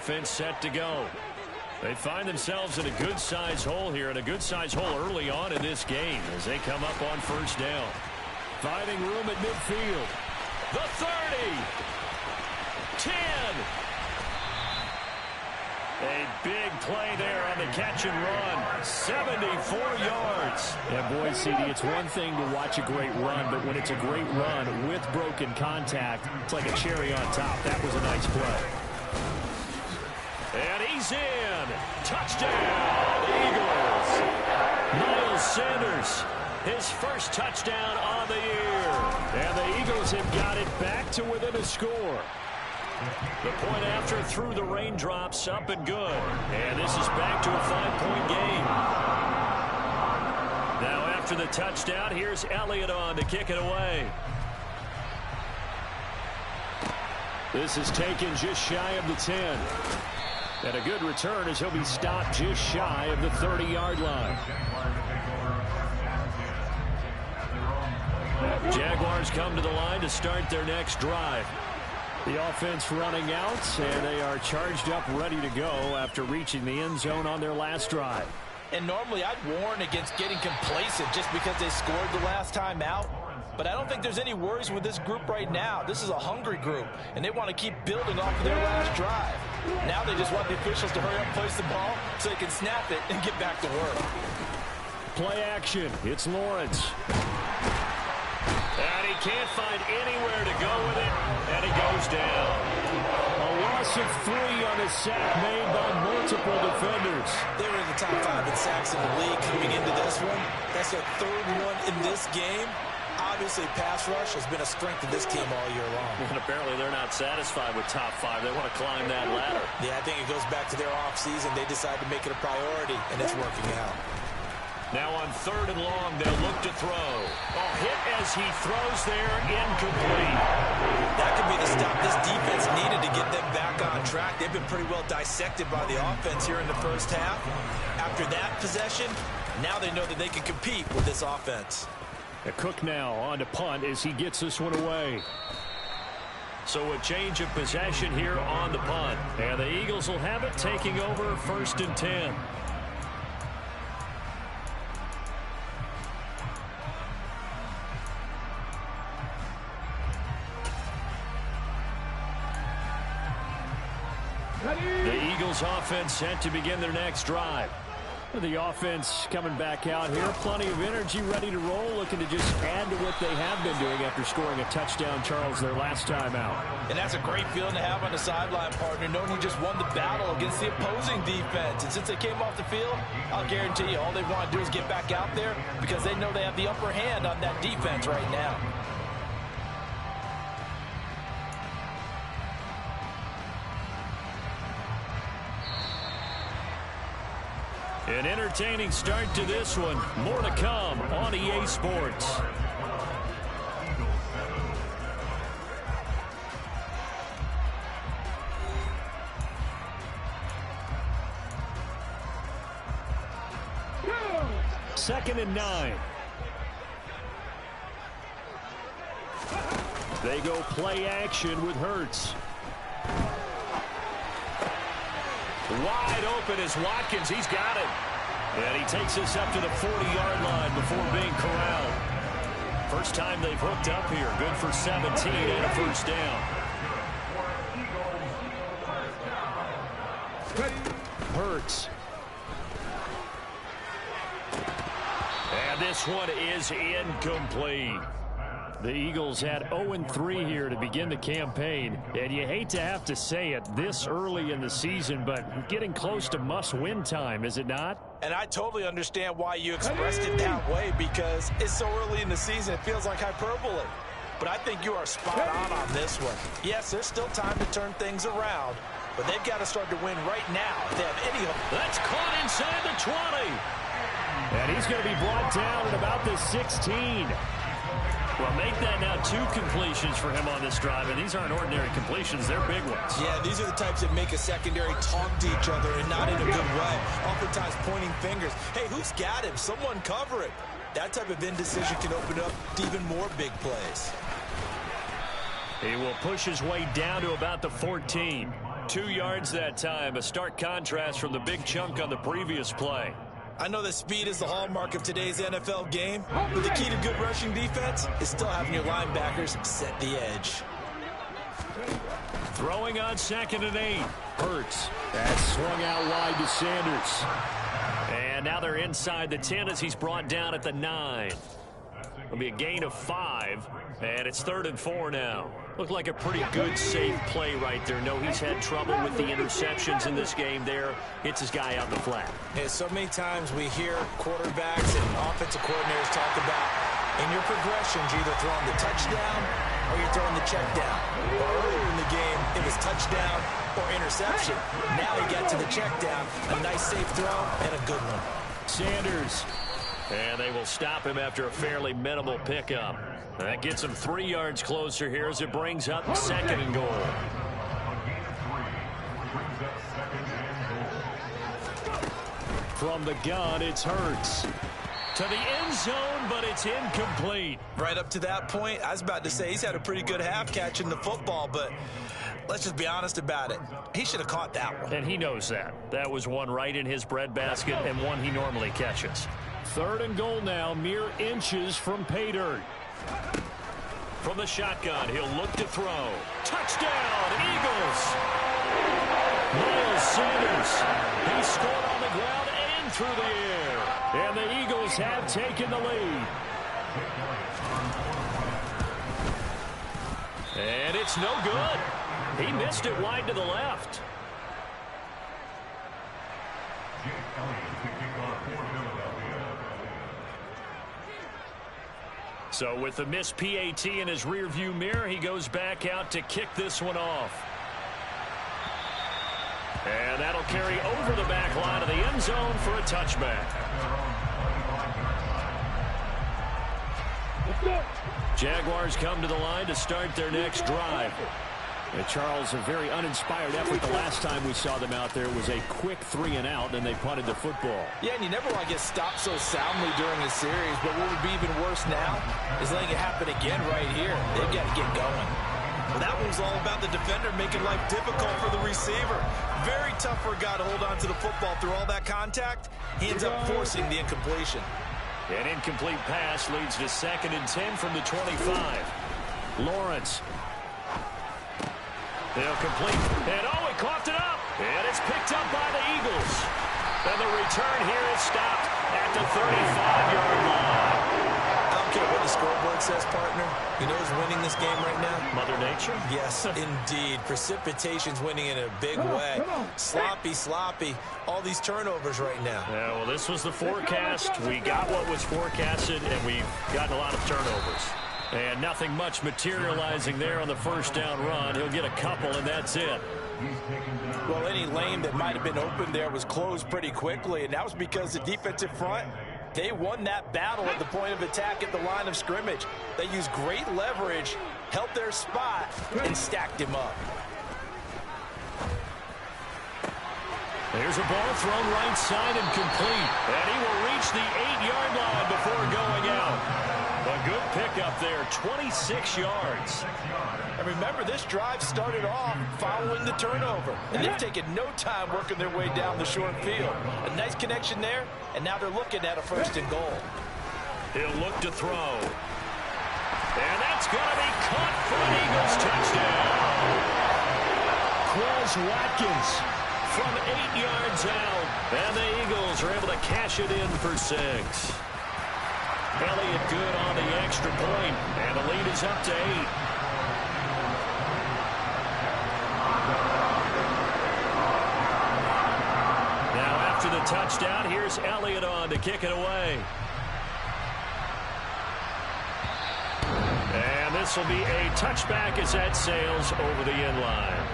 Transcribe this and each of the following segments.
offense set to go. They find themselves in a good-sized hole here, and a good-sized hole early on in this game as they come up on first down. Finding room at midfield. The 30. 10. A big play there on the catch and run. 74 yards. Yeah, boy, CD, it's one thing to watch a great run, but when it's a great run with broken contact, it's like a cherry on top. That was a nice play. And he's in. Touchdown, Eagles. Miles Sanders, his first touchdown on the year. And the Eagles have got it back to within a score. The point after through the raindrops, up and good. And this is back to a 5-point game. Now after the touchdown, here's Elliott on to kick it away. This is taken just shy of the 10. And a good return as he'll be stopped just shy of the 30-yard line. Jaguars come to the line to start their next drive. The offense running out, and they are charged up, ready to go after reaching the end zone on their last drive. And normally I'd warn against getting complacent just because they scored the last time out. But I don't think there's any worries with this group right now. This is a hungry group, and they want to keep building off of their last drive. Now they just want the officials to hurry up and place the ball so they can snap it and get back to work. Play action. It's Lawrence. And he can't find anywhere to go with it, and he goes down. A loss of 3 on a sack made by multiple defenders. They were in the top 5 in sacks in the league coming into this one. That's their 3rd one in this game. Obviously, pass rush has been a strength of this team all year long. And apparently they're not satisfied with top 5. They want to climb that ladder. Yeah, I think it goes back to their offseason. They decided to make it a priority, and it's working out. Now on 3rd and long, they'll look to throw. Oh, hit as he throws there, incomplete. That could be the stop this defense needed to get them back on track. They've been pretty well dissected by the offense here in the first half. After that possession, now they know that they can compete with this offense. A Cook now on to punt as he gets this one away. So a change of possession here on the punt. And the Eagles will have it, taking over 1st and 10. The Eagles offense set to begin their next drive. The offense coming back out here. Plenty of energy, ready to roll, looking to just add to what they have been doing after scoring a touchdown, Charles, their last time out. And that's a great feeling to have on the sideline, partner, knowing you just won the battle against the opposing defense. And since they came off the field, I'll guarantee you all they want to do is get back out there because they know they have the upper hand on that defense right now. An entertaining start to this one. More to come on EA Sports. Second and 9. They go play action with Hurts. Wide open is Watkins. He's got it. And he takes us up to the 40-yard line before being corralled. First time they've hooked up here. Good for 17 and a first down. Hurts. And this one is incomplete. The Eagles had 0-3 here to begin the campaign, and you hate to have to say it this early in the season, but getting close to must-win time, is it not? And I totally understand why you expressed it that way, because it's so early in the season, it feels like hyperbole. But I think you are spot on this one. Yes, there's still time to turn things around, but they've got to start to win right now if they have any hope. That's caught inside the 20. And he's going to be brought down at about the 16. Well, make that now 2 completions for him on this drive, and these aren't ordinary completions. They're big ones. Yeah, these are the types that make a secondary talk to each other, and not in a good way. Oftentimes pointing fingers. Hey, who's got him? Someone cover it. That type of indecision can open up to even more big plays. He will push his way down to about the 14. 2 yards that time, a stark contrast from the big chunk on the previous play. I know that speed is the hallmark of today's NFL game, but the key to good rushing defense is still having your linebackers set the edge. Throwing on 2nd and 8. Hurts. That's swung out wide to Sanders. And now they're inside the 10 as he's brought down at the 9. It'll be a gain of 5, and it's 3rd and 4 now. Looked like a pretty good, safe play right there. No, he's had trouble with the interceptions in this game there. Hits his guy out in the flat. Yeah, so many times we hear quarterbacks and offensive coordinators talk about in your progressions, you're either throwing the touchdown or you're throwing the check down. Well, earlier in the game, it was touchdown or interception. Now he got to the check down. A nice safe throw and a good one. Sanders. And they will stop him after a fairly minimal pickup. That gets him 3 yards closer here as it brings up 2nd and goal. From the gun, it's Hurts. To the end zone, but it's incomplete. Right up to that point, I was about to say he's had a pretty good half catching the football, but let's just be honest about it. He should have caught that one. And he knows that. That was one right in his breadbasket and one he normally catches. 3rd and goal now, mere inches from pay dirt. From the shotgun, he'll look to throw. Touchdown, Eagles! Miles Sanders. He scored on the ground and through the air. And the Eagles have taken the lead. And it's no good. He missed it wide to the left. So with the missed PAT in his rearview mirror, he goes back out to kick this one off. And that'll carry over the back line of the end zone for a touchback. Jaguars come to the line to start their next drive. And Charles, a very uninspired effort the last time we saw them out there was a quick 3 and out, and they punted the football. Yeah, and you never want to get stopped so soundly during a series, but what would be even worse now is letting it happen again right here. They've got to get going. Well, that one was all about the defender making life difficult for the receiver. Very tough for a guy to hold on to the football through all that contact. He ends up forcing the incompletion. An incomplete pass leads to 2nd and 10 from the 25. Lawrence. They'll complete. And oh, he coughed it up. And it's picked up by the Eagles. And the return here is stopped at the 35-yard line. I don't care what the scoreboard says, partner. You know who's winning this game right now? Mother Nature? Yes, indeed. Precipitation's winning in a big way. Sloppy, sloppy. All these turnovers right now. Yeah, well, this was the forecast. We got what was forecasted, and we've gotten a lot of turnovers. And nothing much materializing there on the first down run. He'll get a couple, and that's it. Well, any lane that might have been open there was closed pretty quickly, and that was because the defensive front, they won that battle at the point of attack at the line of scrimmage. They used great leverage, held their spot, and stacked him up. There's a ball thrown right side and complete. And he will reach the 8-yard line before going out. A good pickup there, 26 yards. And remember, this drive started off following the turnover. And they've taken no time working their way down the short field. A nice connection there, and now they're looking at a 1st and goal. He'll look to throw. And that's going to be caught for an Eagles touchdown. Quez Watkins from 8 yards out. And the Eagles are able to cash it in for 6. Elliott good on the extra point, and the lead is up to 8. Now after the touchdown, here's Elliott on to kick it away. And this will be a touchback as that sails over the end line.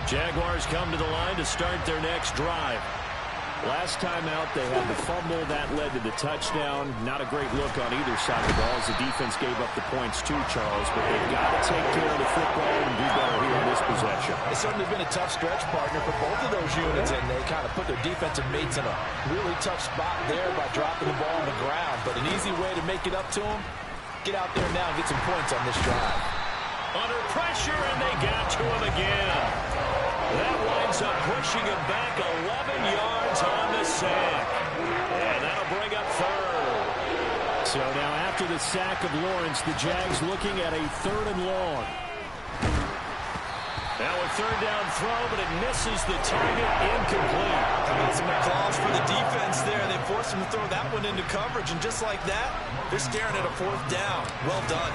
Jaguars come to the line to start their next drive. Last time out, they had the fumble. That led to the touchdown. Not a great look on either side of the ball as the defense gave up the points too, Charles. But they've got to take care of the football and do better here on this possession. It's certainly been a tough stretch, partner, for both of those units, and they kind of put their defensive mates in a really tough spot there by dropping the ball on the ground. But an easy way to make it up to them, get out there now and get some points on this drive. Under pressure, and they got to him again. That winds up pushing him back 11 yards on the sack. And that'll bring up third. So now after the sack of Lawrence, the Jags looking at a 3rd and long. Now a 3rd down throw, but it misses the target, incomplete. Some applause for the defense there. They forced him to throw that one into coverage, and just like that, they're staring at a 4th down. Well done.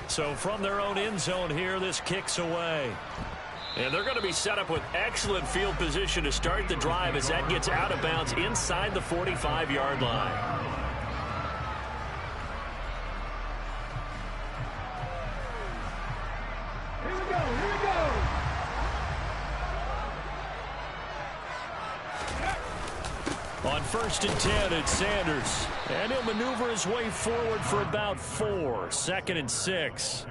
So from their own end zone here, this kicks away. And they're going to be set up with excellent field position to start the drive as that gets out of bounds inside the 45-yard line. On 1st and 10, it's Sanders. And he'll maneuver his way forward for about 4. 2nd and 6.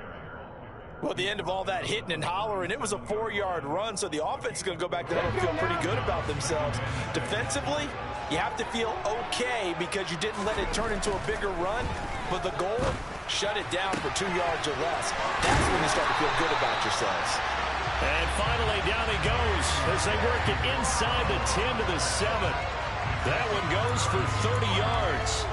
Well, at the end of all that hitting and hollering, it was a 4-yard run, so the offense is going to go back there and feel pretty good about themselves. Defensively, you have to feel okay because you didn't let it turn into a bigger run, but the goal, shut it down for 2 yards or less. That's when you start to feel good about yourselves. And finally, down he goes as they work it inside the 10 to the 7. That one goes for 30 yards.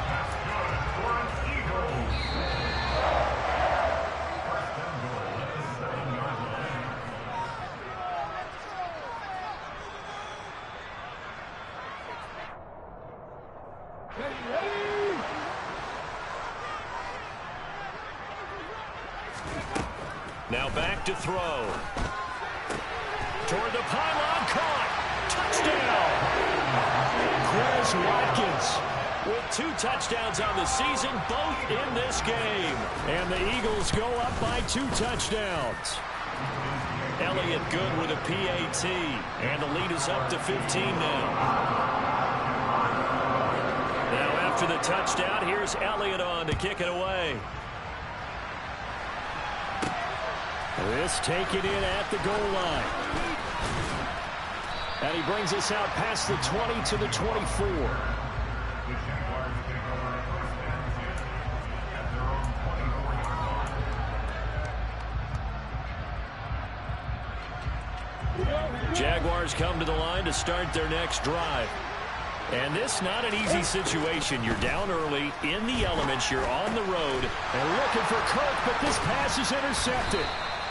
Now back to throw. Toward the pylon, caught. Touchdown. Chris Watkins with 2 touchdowns on the season, both in this game. And the Eagles go up by 2 touchdowns. Elliott good with a PAT. And the lead is up to 15 now. Now after the touchdown, here's Elliott on to kick it away. This taken in at the goal line. And he brings us out past the 20 to the 24. Jaguars come to the line to start their next drive. And this not an easy situation. You're down early, in the elements, you're on the road, and looking for Kirk, but this pass is intercepted.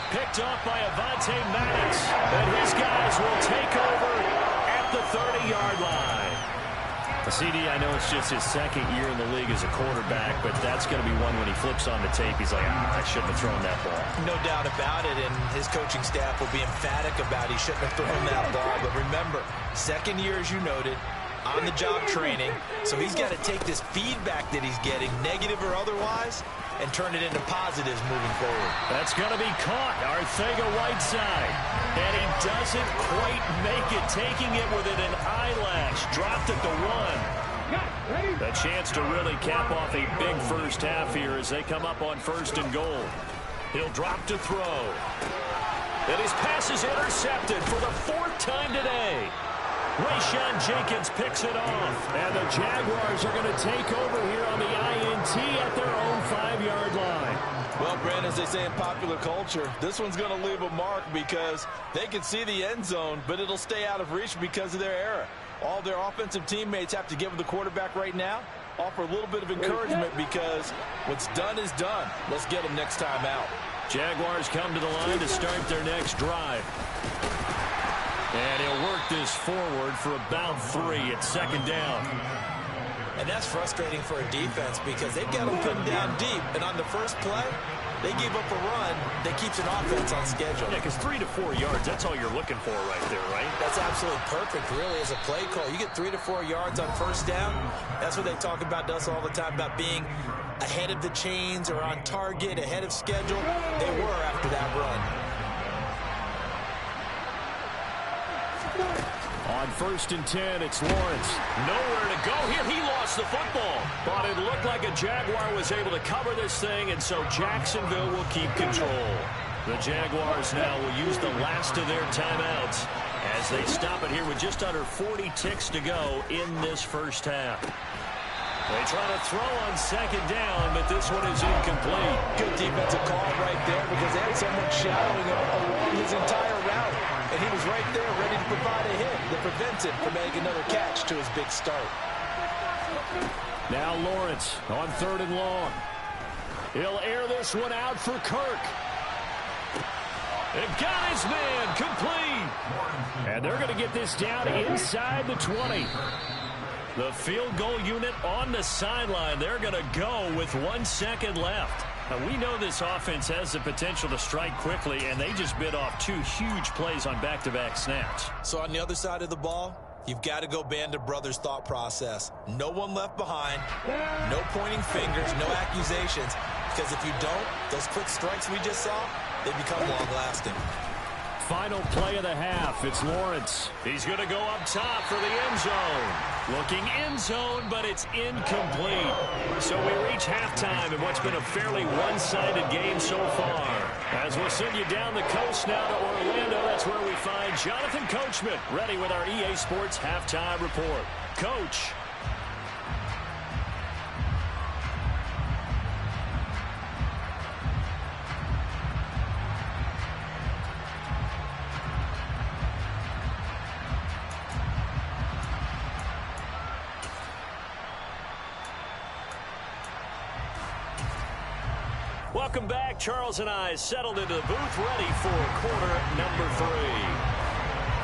Picked off by Avante Maddox, and his guys will take over at the 30-yard line. CD, I know it's just his 2nd year in the league as a quarterback, but that's going to be one when he flips on the tape. He's like, I shouldn't have thrown that ball. No doubt about it, and his coaching staff will be emphatic about he shouldn't have thrown that ball. But remember, 2nd year, as you noted, on-the-job training, so he's got to take this feedback that he's getting, negative or otherwise, and turn it into positives moving forward. That's going to be caught. Arcega-Whiteside. And he doesn't quite make it, taking it within an eyelash. Dropped at the 1. A chance to really cap off a big first half here as they come up on 1st and goal. He'll drop to throw. And his pass is intercepted for the 4th time today. Rayshon Jenkins picks it off. And the Jaguars are going to take over here on the INT at their own 5-yard line. Well, Brandon, as they say in popular culture, this one's going to leave a mark because they can see the end zone, but it'll stay out of reach because of their error. All their offensive teammates have to give the quarterback right now, offer a little bit of encouragement because what's done is done. Let's get them next time out. Jaguars come to the line to start their next drive. And he'll work this forward for about 3 at 2nd down. And that's frustrating for a defense because they've got them pinned down deep. And on the first play, they gave up a run that keeps an offense on schedule. Yeah, because 3 to 4 yards, that's all you're looking for right there, right? That's absolutely perfect, really, as a play call. You get 3 to 4 yards on 1st down. That's what they talk about us all the time, about being ahead of the chains or on target, ahead of schedule. They were after that run. On 1st and 10, it's Lawrence. Nowhere to go here. He lost the football. But it looked like a Jaguar was able to cover this thing, and so Jacksonville will keep control. The Jaguars now will use the last of their timeouts as they stop it here with just under 40 ticks to go in this first half. They try to throw on second down, but this one is incomplete. Good defensive call right there because they had someone shadowing him along his entire route. And he was right there ready to provide a hit that prevents him from making another catch to his big start. Now Lawrence on 3rd and long. He'll air this one out for Kirk. And got his man complete. And they're going to get this down inside the 20. The field goal unit on the sideline. They're going to go with 1 second left. Now, we know this offense has the potential to strike quickly, and they just bit off 2 huge plays on back-to-back snaps. So on the other side of the ball, you've got to go Band of Brothers thought process. No one left behind, no pointing fingers, no accusations. Because if you don't, those quick strikes we just saw, they become long-lasting. Final play of the half. It's Lawrence. He's going to go up top for the end zone. Looking end zone, but it's incomplete. So we reach halftime in what's been a fairly one-sided game so far. As we'll send you down the coast now to Orlando, that's where we find Jonathan Coachman, ready with our EA Sports Halftime Report. Coach. Welcome back. Charles and I settled into the booth, ready for quarter number 3.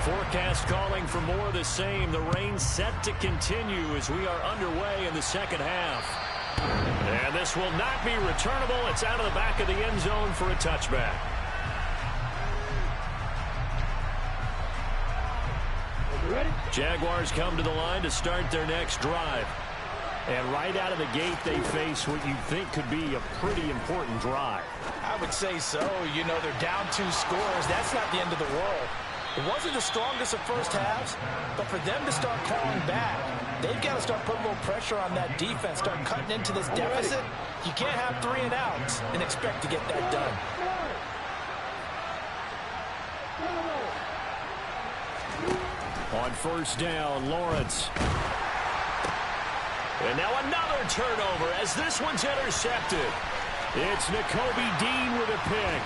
Forecast calling for more of the same. The rain set to continue as we are underway in the second half. And this will not be returnable. It's out of the back of the end zone for a touchback. Jaguars come to the line to start their next drive. And right out of the gate, they face what you think could be a pretty important drive. I would say so. You know, they're down 2 scores. That's not the end of the world. It wasn't the strongest of first halves, but for them to start clawing back, they've got to start putting a little pressure on that defense, start cutting into this deficit. You can't have 3 and outs and expect to get that done. On first down, Lawrence. And now another turnover as this one's intercepted. It's Nakobe Dean with a pick.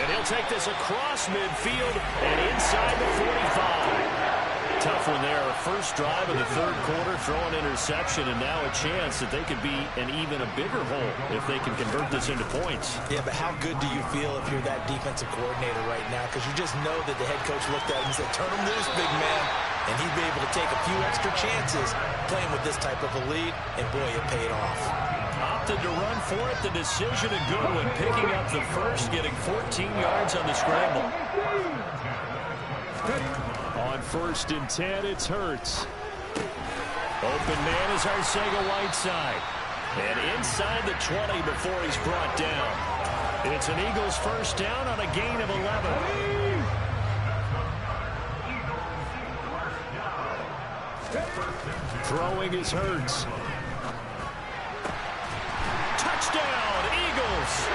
And he'll take this across midfield and inside the 45. Tough one there. First drive of the 3rd quarter, throwing interception, and now a chance that they could be an even a bigger hole if they can convert this into points. Yeah, but how good do you feel if you're that defensive coordinator right now? Because you just know that the head coach looked at him and said, turn him loose, big man. And he'd be able to take a few extra chances playing with this type of a lead, and boy, it paid off. Opted to run for it. The decision a good one. Picking up the first, getting 14 yards on the scramble. On 1st and 10, it's Hurts. Open man is Arcega-Whiteside. And inside the 20 before he's brought down. It's an Eagles first down on a gain of 11. Throwing is Hurts. Touchdown, Eagles.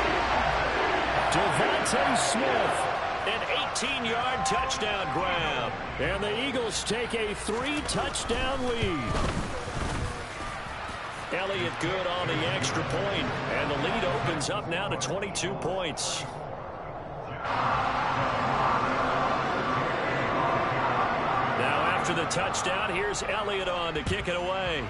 Devontae Smith. An 18-yard touchdown grab. And the Eagles take a 3-touchdown lead. Elliott good on the extra point. And the lead opens up now to 22 points. Now after the touchdown, here's Elliott on to kick it away.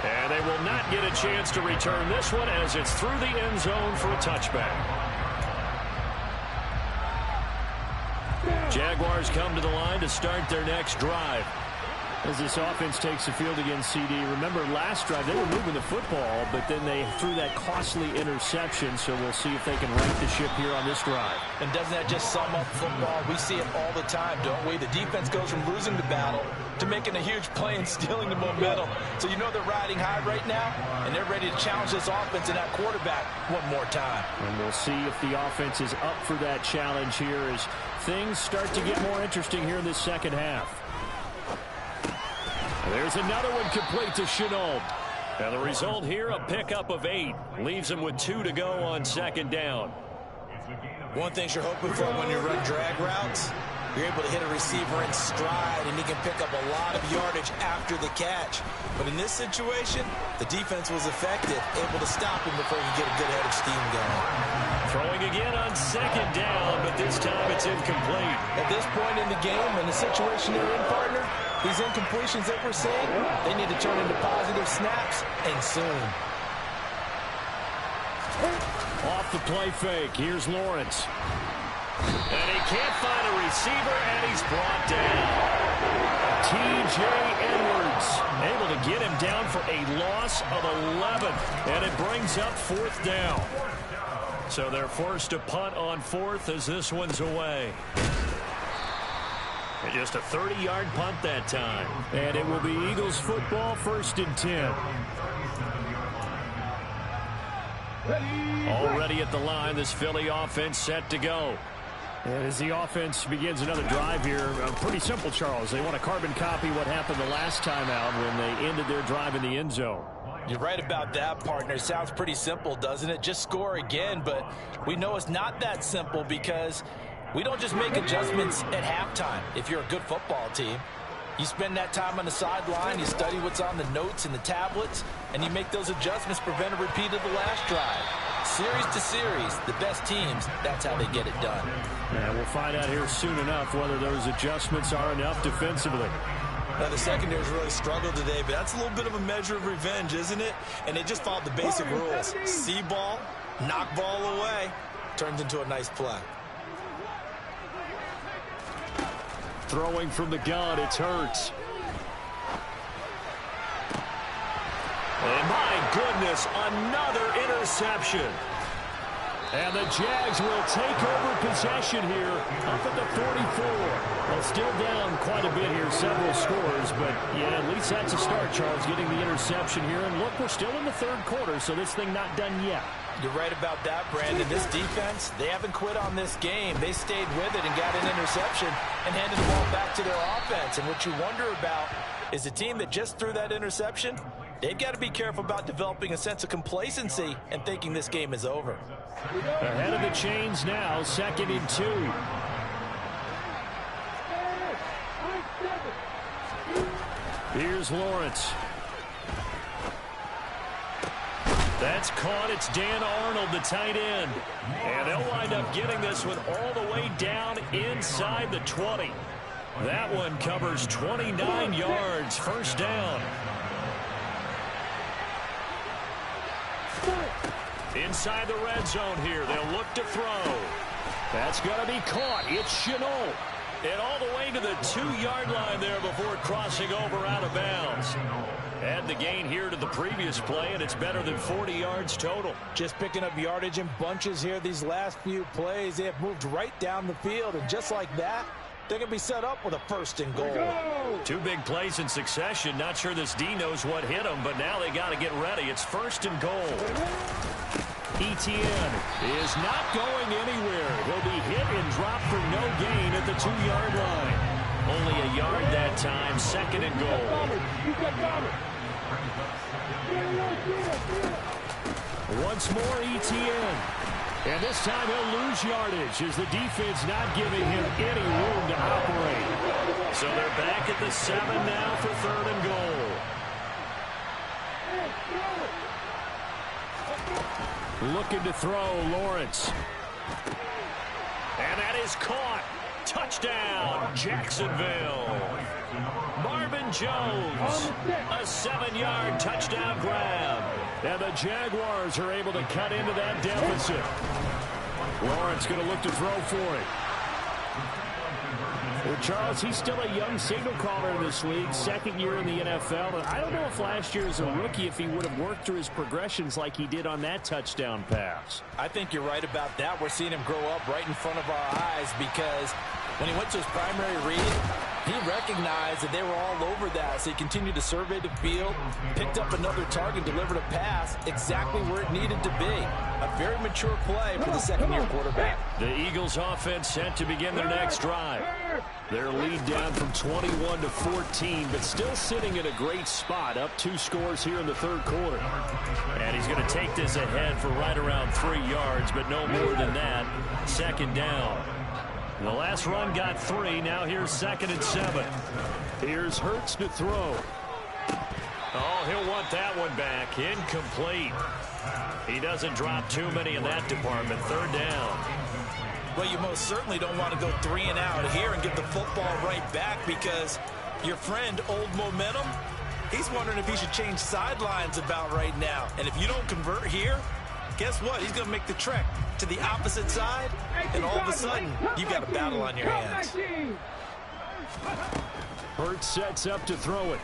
And they will not get a chance to return this one as it's through the end zone for a touchback. Jaguars come to the line to start their next drive. As this offense takes the field against CD, remember last drive they were moving the football, but then they threw that costly interception, so we'll see if they can right the ship here on this drive. And doesn't that just sum up football? We see it all the time, don't we? The defense goes from losing the battle to making a huge play and stealing the momentum. So you know they're riding high right now, and they're ready to challenge this offense and that quarterback one more time. And we'll see if the offense is up for that challenge here as things start to get more interesting here in this second half. There's another one complete to Shenault. And the result here, a pickup of 8. Leaves him with 2 to go on second down. One thing you're hoping for when you run drag routes, You're able to hit a receiver in stride, and he can pick up a lot of yardage after the catch. But in this situation, the defense was effective, able to stop him before he could get a good head of steam going. Throwing again on second down, but this time it's incomplete. At this point in the game, in the situation they're in, partner, these incompletions that we're seeing, they need to turn into positive snaps, and soon. Off the play fake, here's Lawrence. And he can't find a receiver, and he's brought down. T.J. Edwards able to get him down for a loss of 11, and it brings up fourth down. So they're forced to punt on fourth as this one's away. And just a 30-yard punt that time. And it will be Eagles football, 1st and 10. Already at the line, this Philly offense set to go. And as the offense begins another drive here, pretty simple, Charles. They want to carbon copy what happened the last time out when they ended their drive in the end zone. You're right about that, partner. Sounds pretty simple, doesn't it? Just score again, but we know it's not that simple because we don't just make adjustments at halftime if you're a good football team. You spend that time on the sideline, you study what's on the notes and the tablets, and you make those adjustments, prevent a repeat of the last drive. Series to series, the best teams, that's how they get it done. And we'll find out here soon enough whether those adjustments are enough defensively. Now, the secondary's really struggled today, but that's a little bit of a measure of revenge, isn't it? And they just followed the basic rules. See ball, knock ball away, turns into a nice play. Throwing from the gun, it's Hurts. And my goodness, another interception. And the Jags will take over possession here up at the 44. Well, still down quite a bit here, several scores, but yeah, at least that's a start, Charles, getting the interception here. And look, we're still in the third quarter, so this thing not done yet. You're right about that, Brandon. This defense, they haven't quit on this game. They stayed with it and got an interception and handed the ball back to their offense. And what you wonder about is the team that just threw that interception, they've got to be careful about developing a sense of complacency and thinking this game is over. Ahead of the chains now, 2nd and 2. Here's Lawrence. That's caught. It's Dan Arnold, the tight end. And they'll wind up getting this one all the way down inside the 20. That one covers 29 yards. First down. Inside the red zone here. They'll look to throw. That's going to be caught. It's Chenault. And all the way to the 2-yard line there before crossing over out of bounds. Add the gain here to the previous play, and it's better than 40 yards total. Just picking up yardage in bunches here these last few plays. They have moved right down the field, and just like that, they're going to be set up with a 1st and goal. 2 big plays in succession. Not sure this D knows what hit them, but now they got to get ready. It's 1st and goal. Etienne is not going anywhere. He'll be hit and dropped for no gain at the 2-yard line. Only a yard that time. 2nd and goal. Once more, Etienne. And this time he'll lose yardage as the defense not giving him any room to operate. So they're back at the 7 now for 3rd and goal. Looking to throw, Lawrence. And that is caught. Touchdown, Jacksonville. Marvin Jones, a 7-yard touchdown grab. And the Jaguars are able to cut into that deficit. Lawrence going to look to throw for it. Well, Charles, he's still a young signal caller in this league, 2nd year in the NFL. And I don't know if last year as a rookie, if he would have worked through his progressions like he did on that touchdown pass. I think you're right about that. We're seeing him grow up right in front of our eyes because when he went to his primary read, he recognized that they were all over that, so he continued to survey the field, picked up another target, delivered a pass exactly where it needed to be. A very mature play for the 2nd-year quarterback. The Eagles offense set to begin their next drive. Their lead down from 21 to 14, but still sitting in a great spot, up 2 scores here in the 3rd quarter. And he's going to take this ahead for right around 3 yards, but no more than that. 2nd down. The last run got 3. Now here's 2nd and 7. Here's Hurts to throw. Oh, he'll want that one back. Incomplete. He doesn't drop too many in that department. 3rd down. Well, you most certainly don't want to go 3 and out here and get the football right back, because your friend, Old Momentum, he's wondering if he should change sidelines about right now. And if you don't convert here, guess what? He's going to make the trek to the opposite side, and all of a sudden, you've got a battle on your hands. Hurts sets up to throw it.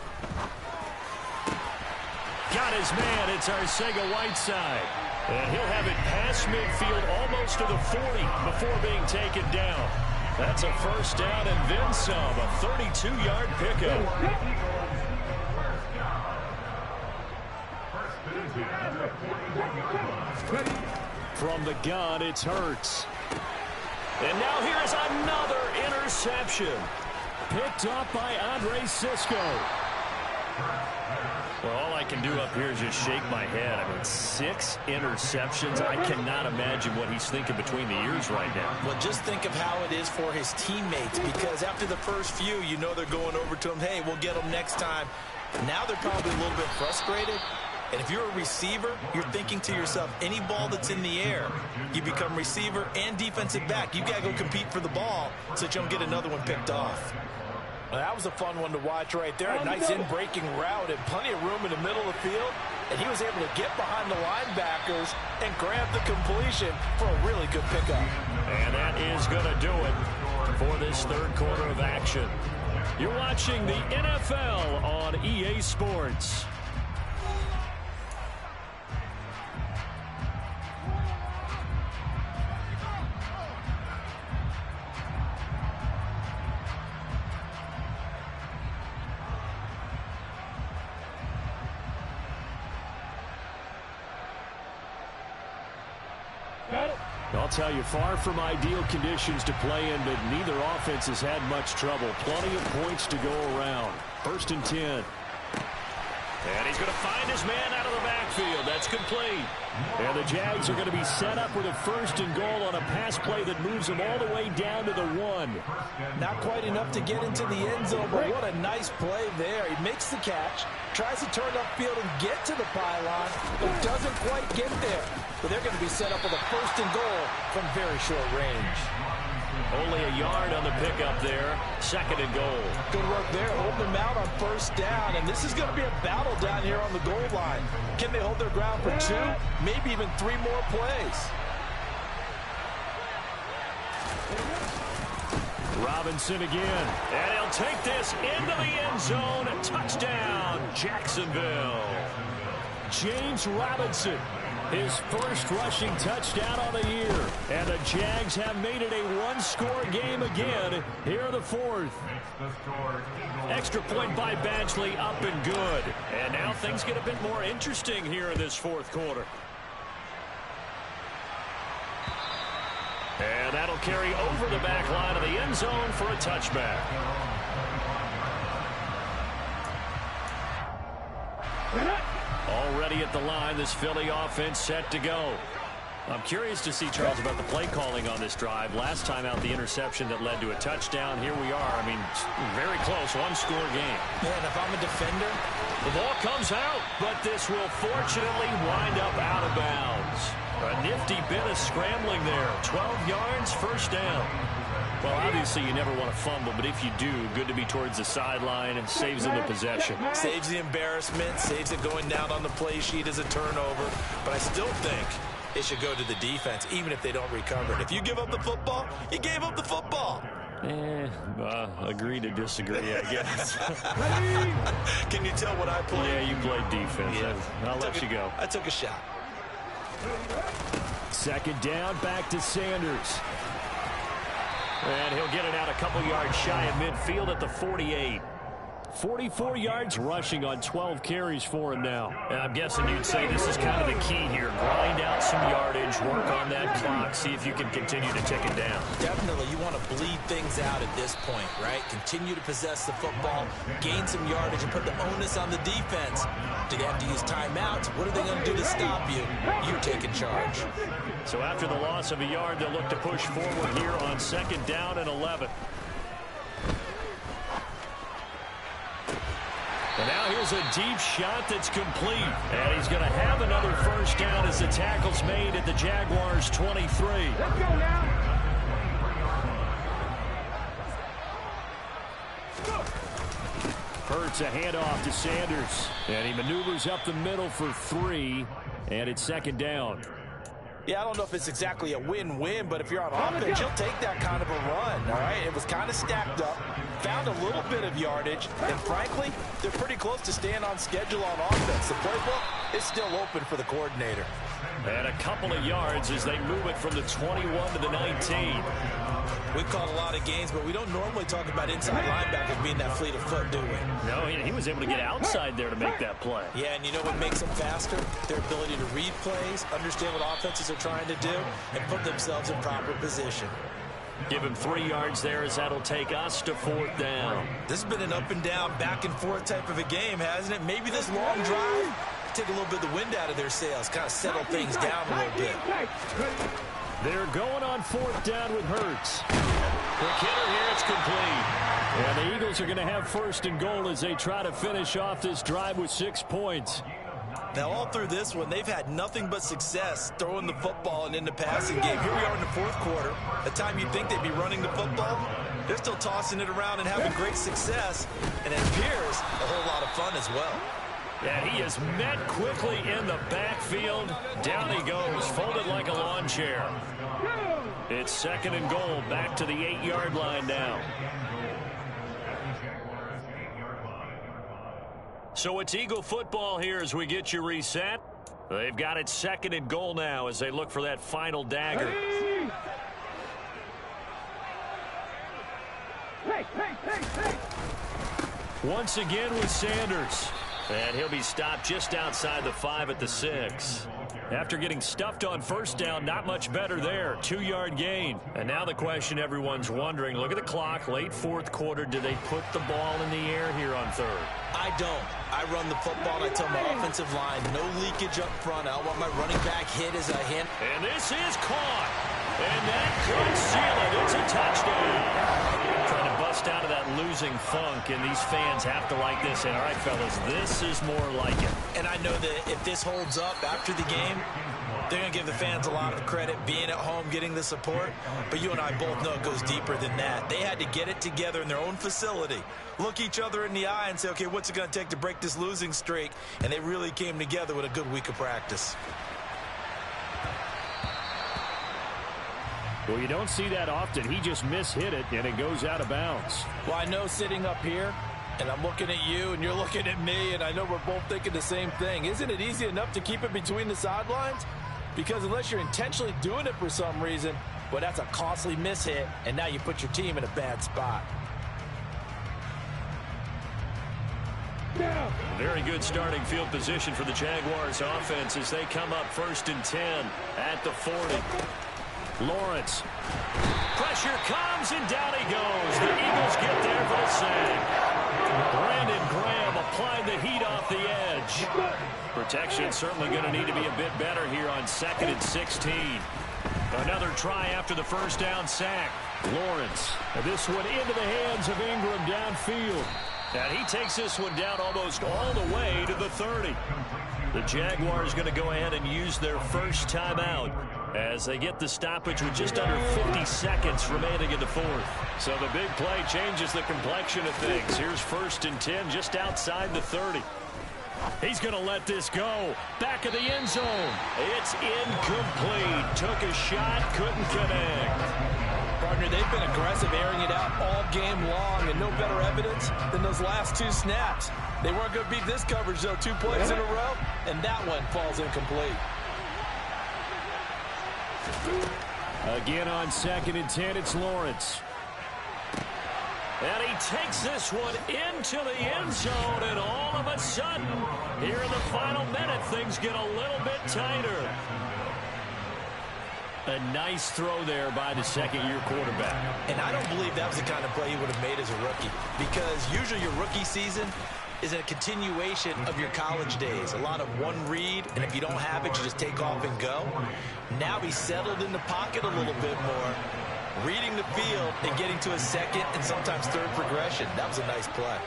Got his man. It's Arcega-Whiteside. And he'll have it past midfield almost to the 40 before being taken down. That's a 1st down and then some. A 32-yard pickup. From the gun, it's Hurts. And now here's another interception. Picked up by Andre Sisco. Well, all I can do up here is just shake my head. I mean, 6 interceptions. I cannot imagine what he's thinking between the ears right now. Well, just think of how it is for his teammates, because after the first few, you know they're going over to him, hey, we'll get them next time. Now they're probably a little bit frustrated. And if you're a receiver, you're thinking to yourself, any ball that's in the air, you become receiver and defensive back. You got to go compete for the ball so that you don't get another one picked off. Well, that was a fun one to watch right there. A nice in-breaking route and plenty of room in the middle of the field. And he was able to get behind the linebackers and grab the completion for a really good pickup. And that is going to do it for this 3rd quarter of action. You're watching the NFL on EA Sports. I'll tell you, far from ideal conditions to play in, but neither offense has had much trouble. Plenty of points to go around. 1st and 10. And he's going to find his man out of the backfield. That's complete. And the Jags are going to be set up with a 1st and goal on a pass play that moves them all the way down to the 1. Not quite enough to get into the end zone, but what a nice play there. He makes the catch, tries to turn upfield and get to the pylon, but doesn't quite get there. But they're going to be set up with a 1st and goal from very short range. Only a yard on the pickup there. 2nd and goal. Good work there. Holding them out on 1st down. And this is going to be a battle down here on the goal line. Can they hold their ground for 2, maybe even 3 more plays? Robinson again. And he'll take this into the end zone. A touchdown, Jacksonville. James Robinson. His 1st rushing touchdown on the year. And the Jags have made it a 1-score game again here in the 4th. Extra point by Badgley, up and good. And now things get a bit more interesting here in this 4th quarter. And that'll carry over the back line of the end zone for a touchback. Already at the line, this Philly offense set to go. I'm curious to see, Charles, about the play calling on this drive. Last time out, the interception that led to a touchdown. Here we are. I mean, very close, 1-score game. Man, if I'm a defender, the ball comes out, but this will fortunately wind up out of bounds. A nifty bit of scrambling there. 12 yards, 1st down. Well, obviously, you never want to fumble, but if you do, good to be towards the sideline and saves them the possession. Saves the embarrassment, saves it going down on the play sheet as a turnover. But I still think it should go to the defense, even if they don't recover it. If you give up the football, you gave up the football. Agree to disagree, I guess. Can you tell what I played? Yeah, you played defense. Yeah. I'll let you go. I took a shot. 2nd down, back to Sanders. And he'll get it out a couple yards shy of midfield at the 48. 44 yards rushing on 12 carries for him now. And I'm guessing you'd say this is kind of the key here. Grind out some yardage, work on that clock, see if you can continue to tick it down. Definitely, you want to bleed things out at this point, right? Continue to possess the football, gain some yardage, and put the onus on the defense. Do they have to use timeouts? What are they going to do to stop you? You take in charge. So after the loss of a yard, they'll look to push forward here on 2nd down and 11. And now here's a deep shot that's complete. And he's going to have another first down as the tackle's made at the Jaguars' 23. Let's go now. Hurts a handoff to Sanders. And he maneuvers up the middle for 3. And it's 2nd down. Yeah, I don't know if it's exactly a win-win, but if you're on offense, you'll take that kind of a run, all right? It was kind of stacked up, found a little bit of yardage, and frankly, they're pretty close to staying on schedule on offense. The playbook is still open for the coordinator. And a couple of yards as they move it from the 21 to the 19. We call a lot of games, but we don't normally talk about inside linebackers being that fleet of foot, do we? No, he was able to get outside there to make that play. Yeah, and you know what makes them faster? Their ability to read plays, understand what offenses are trying to do, and put themselves in proper position. Give him 3 yards there as that'll take us to 4th down. This has been an up and down, back and forth type of a game, hasn't it? Maybe this long drive take a little bit of the wind out of their sails, kind of settle things down a little bit. They're going on 4th down with Hurts. Quick hitter here, it's complete. And the Eagles are going to have 1st and goal as they try to finish off this drive with 6 points. Now, all through this one, they've had nothing but success throwing the football and in the passing game. Here we are in the 4th quarter. The time you'd think they'd be running the football, they're still tossing it around and having great success. And it appears a whole lot of fun as well. And he is met quickly in the backfield. Down he goes, folded like a lawn chair. It's 2nd and goal, back to the 8-yard line now. So it's Eagle football here as we get you reset. They've got it 2nd and goal now as they look for that final dagger. Once again with Sanders. And he'll be stopped just outside the 5 at the 6. After getting stuffed on 1st down, not much better there. 2-yard gain. And now the question everyone's wondering, look at the clock, late 4th quarter. Do they put the ball in the air here on 3rd? I don't. I run the football, and I tell my offensive line, no leakage up front. I don't want my running back hit as a hint. And this is caught. And that could seal it. It's a touchdown. Trying to bust out of that losing funk, and these fans have to like this. And all right, fellas, this is more like it. And I know that if this holds up after the game, they're going to give the fans a lot of credit, being at home, getting the support. But you and I both know it goes deeper than that. They had to get it together in their own facility, look each other in the eye and say, okay, what's it going to take to break this losing streak? And they really came together with a good week of practice. Well, you don't see that often. He just mishit it, and it goes out of bounds. Well, I know sitting up here, and I'm looking at you, and you're looking at me, and I know we're both thinking the same thing. Isn't it easy enough to keep it between the sidelines? Because unless you're intentionally doing it for some reason, well, that's a costly mishit, and now you put your team in a bad spot. Very good starting field position for the Jaguars offense as they come up 1st and 10 at the 40. Lawrence. Pressure comes, and down he goes. The Eagles get there for the sack. Brandon Graham applied the heat off the edge. Protection certainly going to need to be a bit better here on 2nd and 16. Another try after the 1st down sack. Lawrence. This one into the hands of Ingram downfield. And he takes this one down almost all the way to the 30. The Jaguars going to go ahead and use their first timeout as they get the stoppage with just under 50 seconds remaining in the 4th. So the big play changes the complexion of things. Here's 1st and 10 just outside the 30. He's going to let this go. Back of the end zone. It's incomplete. Took a shot, couldn't connect. Partner, they've been aggressive, airing it out all game long, and no better evidence than those last 2 snaps. They weren't going to beat this coverage, though. 2 plays in a row, and that one falls incomplete. Again on 2nd and 10, it's Lawrence. And he takes this one into the end zone, and all of a sudden, here in the final minute, things get a little bit tighter. A nice throw there by the 2nd-year quarterback. And I don't believe that was the kind of play he would have made as a rookie, because usually your rookie season, is a continuation of your college days. A lot of one read, and if you don't have it, you just take off and go. Now he's settled in the pocket a little bit more, reading the field and getting to a second and sometimes third progression. That was a nice play.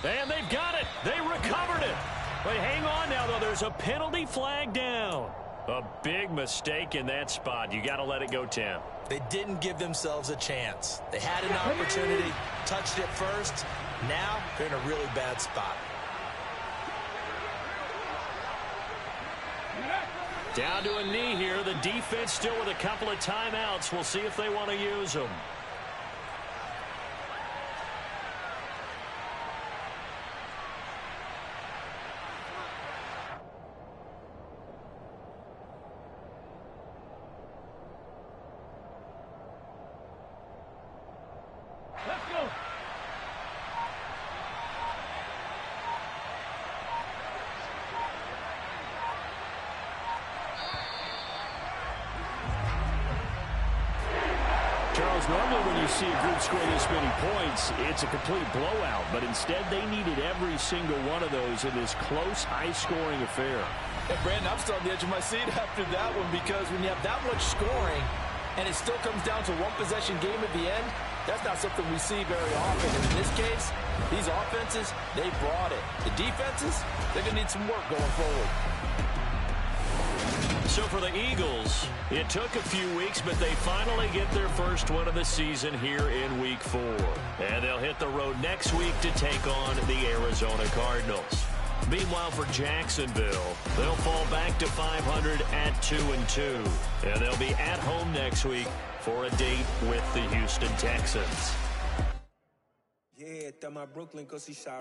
And they've got it. They recovered it. But hang on now, though. There's a penalty flag down. A big mistake in that spot. You got to let it go, Tim. They didn't give themselves a chance. They had an opportunity, touched it first. Now they're in a really bad spot. Down to a knee here. The defense still with a couple of timeouts. We'll see if they want to use them. Normally when you see a group score this many points, it's a complete blowout. But instead, they needed every single one of those in this close, high-scoring affair. Hey, Brandon, I'm still on the edge of my seat after that one because when you have that much scoring and it still comes down to one possession game at the end, that's not something we see very often. And in this case, these offenses, they brought it. The defenses, they're going to need some work going forward. So for the Eagles, it took a few weeks, but they finally get their first win of the season here in Week 4. And they'll hit the road next week to take on the Arizona Cardinals. Meanwhile, for Jacksonville, they'll fall back to 500 at 2-2. And they'll be at home next week for a date with the Houston Texans. Yeah, my Brooklyn, 'cause he shot.